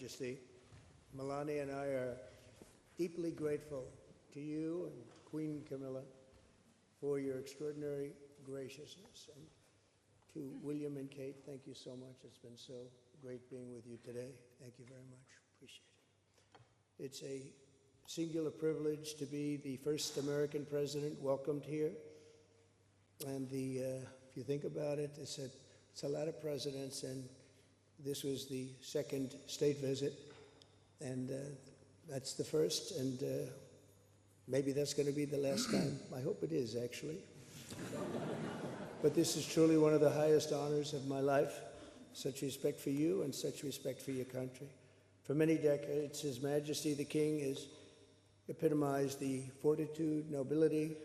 Majesty. Melania and I are deeply grateful to you and Queen Camilla for your extraordinary graciousness. And to William and Kate, thank you so much. It's been so great being with you today. Thank you very much. Appreciate it. It's a singular privilege to be the first American president welcomed here. And if you think about it, it's a lot of presidents, and this was the second state visit, and that's the first, and maybe that's going to be the last time. I hope it is, actually. But this is truly one of the highest honors of my life. Such respect for you and such respect for your country. For many decades, His Majesty the King has epitomized the fortitude, nobility,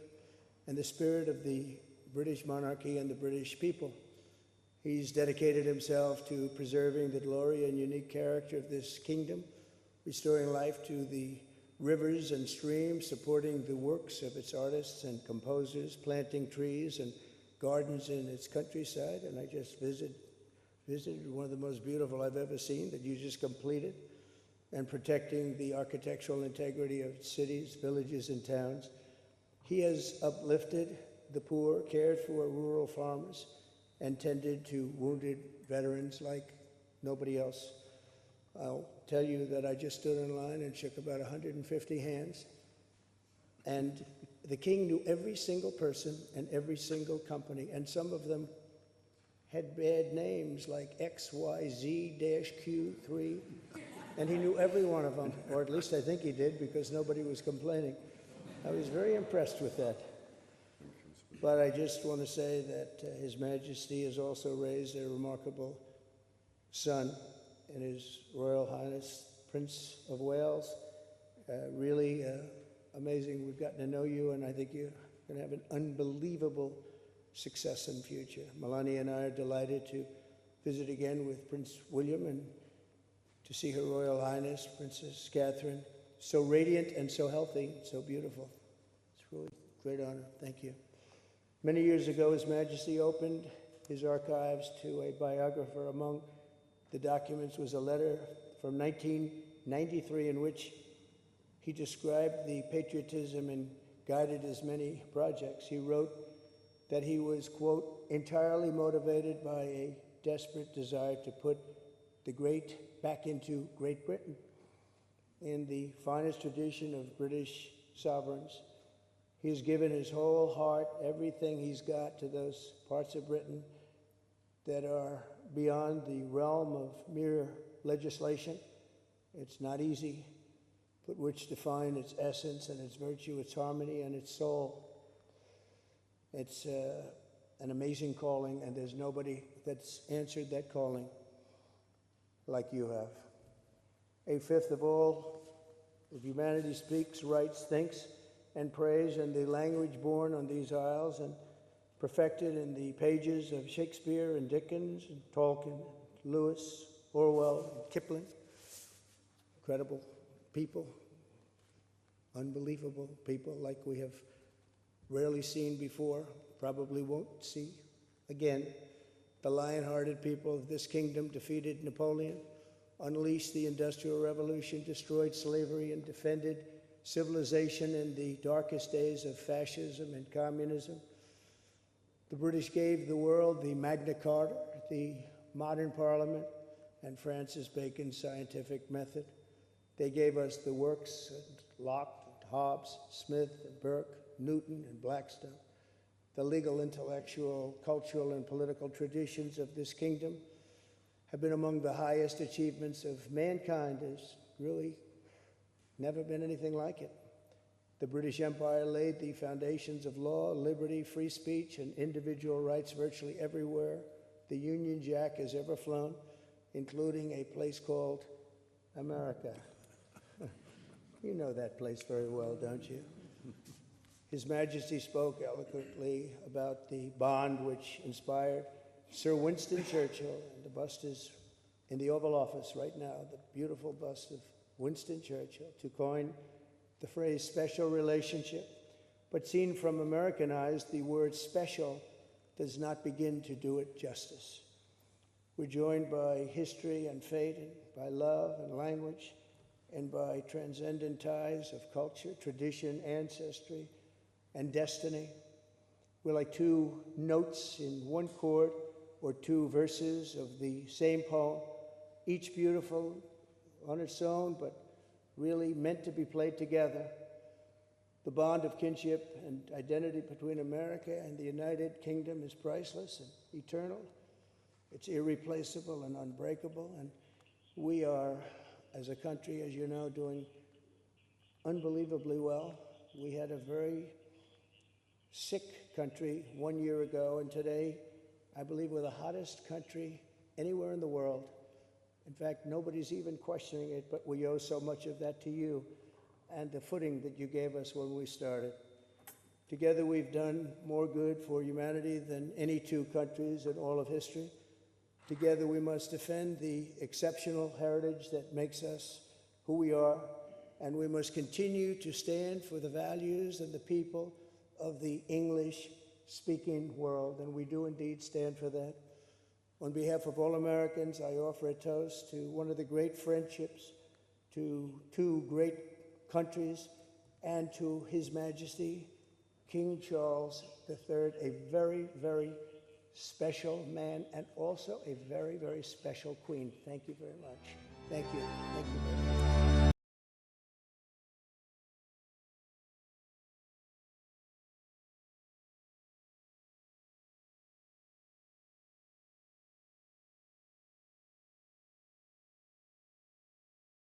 and the spirit of the British monarchy and the British people. He's dedicated himself to preserving the glory and unique character of this kingdom, restoring life to the rivers and streams, supporting the works of its artists and composers, planting trees and gardens in its countryside. And I just visited one of the most beautiful I've ever seen that you just completed, and protecting the architectural integrity of cities, villages, and towns. He has uplifted the poor, cared for rural farmers, and tended to wounded veterans like nobody else. I'll tell you that I just stood in line and shook about 150 hands, and the King knew every single person and every single company, and some of them had bad names like XYZ-Q3, and he knew every one of them, or at least I think he did, because nobody was complaining. I was very impressed with that. But I just want to say that His Majesty has also raised a remarkable son in His Royal Highness, Prince of Wales. Really amazing. We've gotten to know you, and I think you're going to have an unbelievable success in the future. Melania and I are delighted to visit again with Prince William and to see Her Royal Highness, Princess Catherine, so radiant and so healthy, so beautiful. It's really a great honor. Thank you. Many years ago, His Majesty opened his archives to a biographer. Among the documents was a letter from 1993 in which he described the patriotism and guided his many projects. He wrote that he was, quote, entirely motivated by a desperate desire to put the great back into Great Britain. In the finest tradition of British sovereigns, he has given his whole heart, everything he's got, to those parts of Britain that are beyond the realm of mere legislation. It's not easy, but which define its essence and its virtue, its harmony, and its soul. It's an amazing calling, and there's nobody that's answered that calling like you have. A fifth of all of humanity speaks, writes, thinks, and prays in the language born on these isles and perfected in the pages of Shakespeare and Dickens and Tolkien, Lewis, Orwell, and Kipling. Incredible people, unbelievable people like we have rarely seen before, probably won't see again. The lion-hearted people of this kingdom defeated Napoleon, unleashed the Industrial Revolution, destroyed slavery, and defended civilization in the darkest days of fascism and communism. The British gave the world the Magna Carta, the modern parliament, and Francis Bacon's scientific method. They gave us the works of Locke, Hobbes, Smith, and Burke, Newton, and Blackstone. The legal, intellectual, cultural, and political traditions of this kingdom have been among the highest achievements of mankind. There's really never been anything like it. The British Empire laid the foundations of law, liberty, free speech, and individual rights virtually everywhere the Union Jack has ever flown, including a place called America. You know that place very well, don't you? His Majesty spoke eloquently about the bond which inspired Sir Winston Churchill, and the bust is in the Oval Office right now, the beautiful bust of Winston Churchill, to coin the phrase special relationship. But seen from American eyes, the word special does not begin to do it justice. We're joined by history and fate and by love and language and by transcendent ties of culture, tradition, ancestry, and destiny. We're like two notes in one chord or two verses of the same poem, each beautiful on its own, but really meant to be played together. The bond of kinship and identity between America and the United Kingdom is priceless and eternal. It's irreplaceable and unbreakable, and we are, as a country, as you know, doing unbelievably well. We had a very sick country 1 year ago, and today, I believe we're the hottest country anywhere in the world. In fact, nobody's even questioning it, but we owe so much of that to you and the footing that you gave us when we started. Together, we've done more good for humanity than any two countries in all of history. Together, we must defend the exceptional heritage that makes us who we are, and we must continue to stand for the values and the people of the English-speaking world, and we do indeed stand for that. On behalf of all Americans, I offer a toast to one of the great friendships, to two great countries, and to His Majesty, King Charles III, a very, very special man, and also a very, very special queen. Thank you very much. Thank you. Thank you very much.